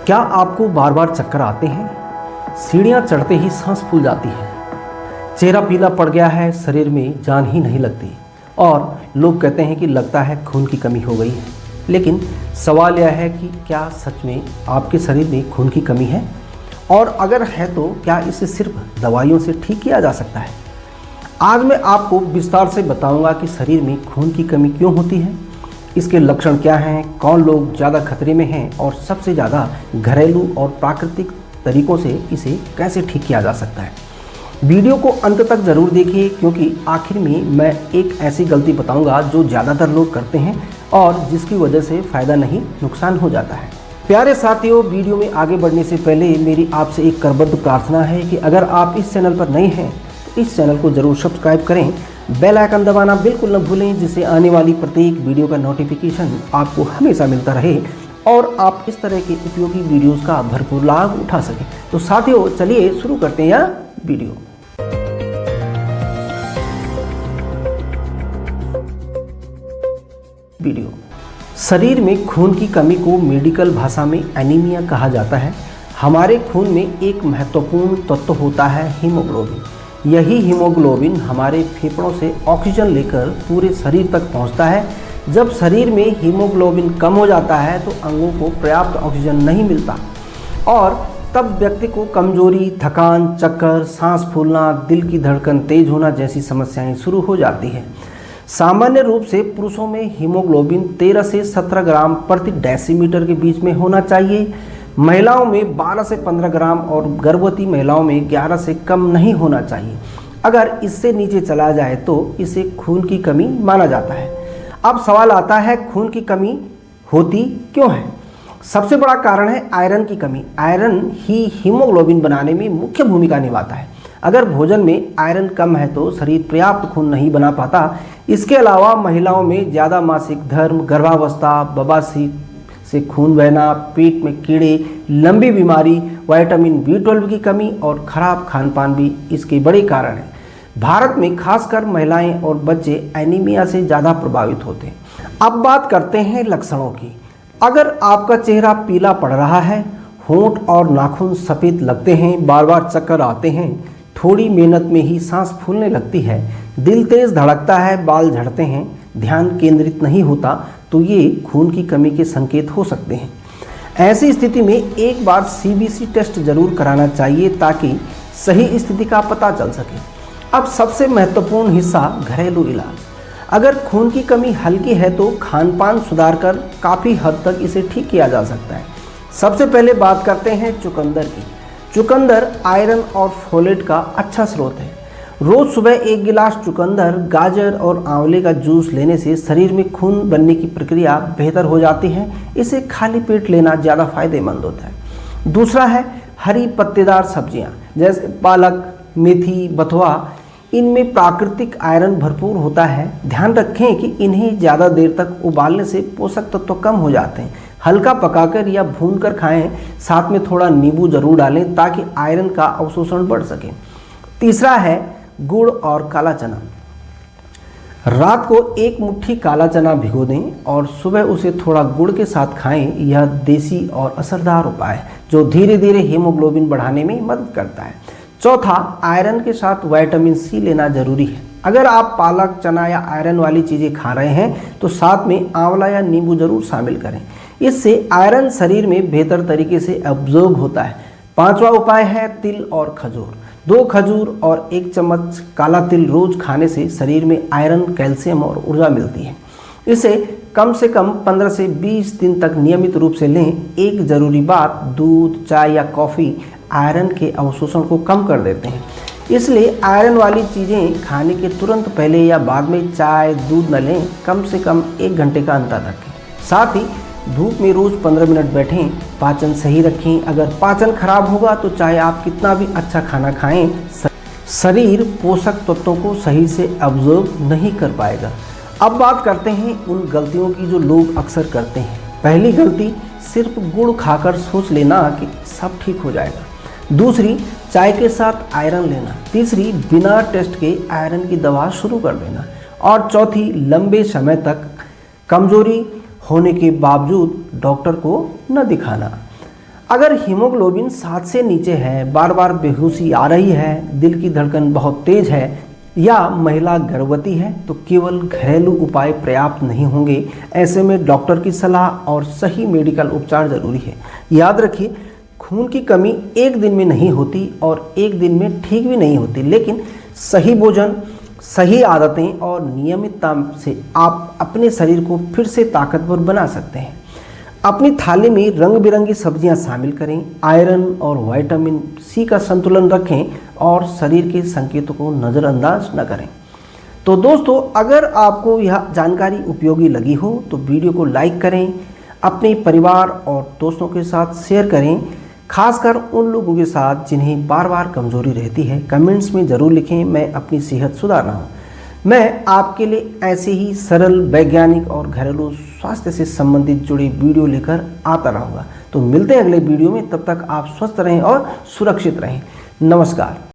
क्या आपको बार बार चक्कर आते हैं? सीढ़ियाँ चढ़ते ही सांस फूल जाती है, चेहरा पीला पड़ गया है, शरीर में जान ही नहीं लगती और लोग कहते हैं कि लगता है खून की कमी हो गई है। लेकिन सवाल यह है कि क्या सच में आपके शरीर में खून की कमी है? और अगर है तो क्या इसे सिर्फ दवाइयों से ठीक किया जा सकता है? आज मैं आपको विस्तार से बताऊंगा कि शरीर में खून की कमी क्यों होती है, इसके लक्षण क्या हैं, कौन लोग ज़्यादा खतरे में हैं और सबसे ज़्यादा घरेलू और प्राकृतिक तरीकों से इसे कैसे ठीक किया जा सकता है। वीडियो को अंत तक ज़रूर देखिए क्योंकि आखिर में मैं एक ऐसी गलती बताऊंगा जो ज़्यादातर लोग करते हैं और जिसकी वजह से फ़ायदा नहीं नुकसान हो जाता है। प्यारे साथियों, वीडियो में आगे बढ़ने से पहले मेरी आपसे एक करबद्ध प्रार्थना है कि अगर आप इस चैनल पर नए हैं तो इस चैनल को ज़रूर सब्सक्राइब करें, बेल आइकन दबाना बिल्कुल न भूलें जिससे आने वाली प्रत्येक वीडियो का नोटिफिकेशन आपको हमेशा मिलता रहे और आप इस तरह के उपयोगी वीडियोस का भरपूर लाभ उठा सकें। तो साथियों, चलिए शुरू करते हैं यह वीडियो। शरीर में खून की कमी को मेडिकल भाषा में एनीमिया कहा जाता है। हमारे खून में एक महत्वपूर्ण तत्व होता है हीमोग्लोबिन। यही हीमोग्लोबिन हमारे फेफड़ों से ऑक्सीजन लेकर पूरे शरीर तक पहुंचता है। जब शरीर में हीमोग्लोबिन कम हो जाता है तो अंगों को पर्याप्त ऑक्सीजन नहीं मिलता और तब व्यक्ति को कमजोरी, थकान, चक्कर, सांस फूलना, दिल की धड़कन तेज होना जैसी समस्याएं शुरू हो जाती हैं। सामान्य रूप से पुरुषों में हीमोग्लोबिन 13 से 17 ग्राम प्रति डेसीमीटर के बीच में होना चाहिए, महिलाओं में 12 से 15 ग्राम और गर्भवती महिलाओं में 11 से कम नहीं होना चाहिए। अगर इससे नीचे चला जाए तो इसे खून की कमी माना जाता है। अब सवाल आता है, खून की कमी होती क्यों है? सबसे बड़ा कारण है आयरन की कमी। आयरन ही हीमोग्लोबिन बनाने में मुख्य भूमिका निभाता है। अगर भोजन में आयरन कम है तो शरीर पर्याप्त खून नहीं बना पाता। इसके अलावा महिलाओं में ज़्यादा मासिक धर्म, गर्भावस्था, बवासीर से खून बहना, पेट में कीड़े, लंबी बीमारी, विटामिन B12 की कमी और खराब खान पान भी इसके बड़े कारण हैं। भारत में खासकर महिलाएं और बच्चे एनीमिया से ज़्यादा प्रभावित होते हैं। अब बात करते हैं लक्षणों की। अगर आपका चेहरा पीला पड़ रहा है, होंठ और नाखून सफ़ेद लगते हैं, बार बार चक्कर आते हैं, थोड़ी मेहनत में ही सांस फूलने लगती है, दिल तेज धड़कता है, बाल झड़ते हैं, ध्यान केंद्रित नहीं होता, तो ये खून की कमी के संकेत हो सकते हैं। ऐसी स्थिति में एक बार CBC टेस्ट जरूर कराना चाहिए ताकि सही स्थिति का पता चल सके। अब सबसे महत्वपूर्ण हिस्सा घरेलू इलाज। अगर खून की कमी हल्की है तो खान पान सुधार कर काफ़ी हद तक इसे ठीक किया जा सकता है। सबसे पहले बात करते हैं चुकंदर की। चुकंदर आयरन और फोलेट का अच्छा स्रोत है। रोज़ सुबह 1 गिलास चुकंदर, गाजर और आंवले का जूस लेने से शरीर में खून बनने की प्रक्रिया बेहतर हो जाती है। इसे खाली पेट लेना ज़्यादा फायदेमंद होता है। दूसरा है हरी पत्तेदार सब्जियां जैसे पालक, मेथी, बथुआ। इनमें प्राकृतिक आयरन भरपूर होता है। ध्यान रखें कि इन्हें ज़्यादा देर तक उबालने से पोषक तत्व कम हो जाते हैं। हल्का पकाकर या भूनकर खाएं, साथ में थोड़ा नींबू जरूर डालें ताकि आयरन का अवशोषण बढ़ सके। तीसरा है गुड़ और काला चना। रात को 1 मुट्ठी काला चना भिगो दें और सुबह उसे थोड़ा गुड़ के साथ खाएं। यह देसी और असरदार उपाय है जो धीरे धीरे हीमोग्लोबिन बढ़ाने में मदद करता है। चौथा, आयरन के साथ विटामिन C लेना जरूरी है। अगर आप पालक, चना या आयरन वाली चीज़ें खा रहे हैं तो साथ में आंवला या नींबू जरूर शामिल करें। इससे आयरन शरीर में बेहतर तरीके से एब्जॉर्ब होता है। पांचवा उपाय है तिल और खजूर। 2 खजूर और 1 चम्मच काला तिल रोज खाने से शरीर में आयरन, कैल्शियम और ऊर्जा मिलती है। इसे कम से कम 15 से 20 दिन तक नियमित रूप से लें। एक ज़रूरी बात, दूध, चाय या कॉफ़ी आयरन के अवशोषण को कम कर देते हैं, इसलिए आयरन वाली चीज़ें खाने के तुरंत पहले या बाद में चाय, दूध न लें। कम से कम 1 घंटे का अंतर रखें। साथ ही धूप में रोज़ 15 मिनट बैठें। पाचन सही रखें। अगर पाचन खराब होगा तो चाहे आप कितना भी अच्छा खाना खाएं, शरीर पोषक तत्वों को सही से अब्जॉर्ब नहीं कर पाएगा। अब बात करते हैं उन गलतियों की जो लोग अक्सर करते हैं। पहली गलती, सिर्फ गुड़ खाकर सोच लेना कि सब ठीक हो जाएगा। दूसरी, चाय के साथ आयरन लेना। तीसरी, बिना टेस्ट के आयरन की दवा शुरू कर देना। और चौथी, लंबे समय तक कमजोरी होने के बावजूद डॉक्टर को न दिखाना। अगर हीमोग्लोबिन 7 से नीचे है, बार बार बेहोशी आ रही है, दिल की धड़कन बहुत तेज है या महिला गर्भवती है तो केवल घरेलू उपाय पर्याप्त नहीं होंगे। ऐसे में डॉक्टर की सलाह और सही मेडिकल उपचार जरूरी है। याद रखिए, खून की कमी एक दिन में नहीं होती और एक दिन में ठीक भी नहीं होती, लेकिन सही भोजन, सही आदतें और नियमितता से आप अपने शरीर को फिर से ताकतवर बना सकते हैं। अपनी थाली में रंग बिरंगी सब्जियां शामिल करें, आयरन और विटामिन सी का संतुलन रखें और शरीर के संकेतों को नज़रअंदाज न करें। तो दोस्तों, अगर आपको यह जानकारी उपयोगी लगी हो तो वीडियो को लाइक करें, अपने परिवार और दोस्तों के साथ शेयर करें, खासकर उन लोगों के साथ जिन्हें बार बार कमजोरी रहती है। कमेंट्स में ज़रूर लिखें, मैं अपनी सेहत सुधार रहा हूँ। मैं आपके लिए ऐसे ही सरल, वैज्ञानिक और घरेलू स्वास्थ्य से संबंधित जुड़े वीडियो लेकर आता रहूँगा। तो मिलते हैं अगले वीडियो में, तब तक आप स्वस्थ रहें और सुरक्षित रहें। नमस्कार।